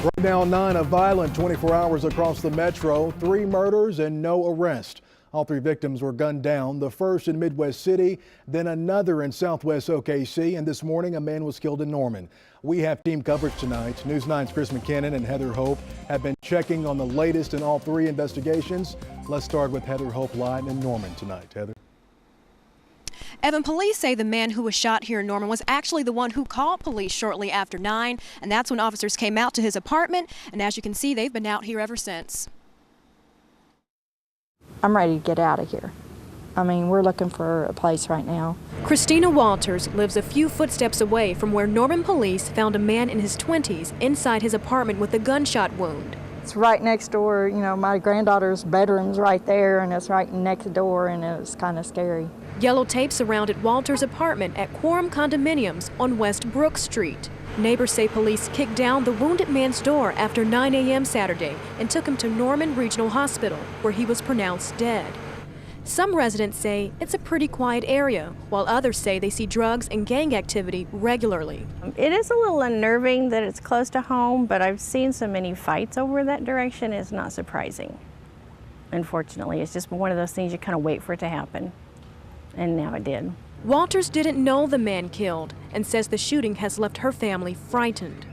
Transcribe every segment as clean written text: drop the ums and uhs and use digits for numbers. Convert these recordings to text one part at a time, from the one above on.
Right now, 9, a violent 24 hours across the metro, 3 murders and no arrest. All 3 victims were gunned down, the first in Midwest City, then another in Southwest OKC, and this morning a man was killed in Norman. We have team coverage tonight. News 9's Chris McKinnon and Heather Hope have been checking on the latest in all 3 investigations. Let's start with Heather Hope live in Norman tonight. Heather. Evan, police say the man who was shot here in Norman was actually the one who called police shortly after 9, and that's when officers came out to his apartment, and as you can see, they've been out here ever since. I'm ready to get out of here. I mean, we're looking for a place right now. Christina Walters lives a few footsteps away from where Norman police found a man in his 20s inside his apartment with a gunshot wound. It's right next door, you know, my granddaughter's bedroom's right there, and it's right next door, and it was kind of scary. Yellow tape surrounded Walters' apartment at Quorum Condominiums on West Brook Street. Neighbors say police kicked down the wounded man's door after 9 a.m. Saturday and took him to Norman Regional Hospital, where he was pronounced dead. Some residents say it's a pretty quiet area, while others say they see drugs and gang activity regularly. It is a little unnerving that it's close to home, but I've seen so many fights over that direction, it's not surprising. Unfortunately, it's just one of those things you kind of wait for it to happen, and now it did. Walters didn't know the man killed and says the shooting has left her family frightened.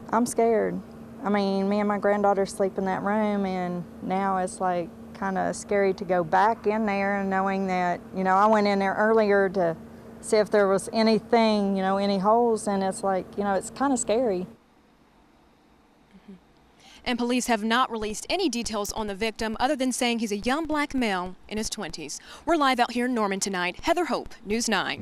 I'm scared. I mean, me and my granddaughter sleep in that room, and now it's like kind of scary to go back in there and knowing that, you know, I went in there earlier to see if there was anything, you know, any holes, and it's like, you know, it's kind of scary. And police have not released any details on the victim other than saying he's a young black male in his 20s. We're live out here in Norman tonight. Heather Hope, News 9.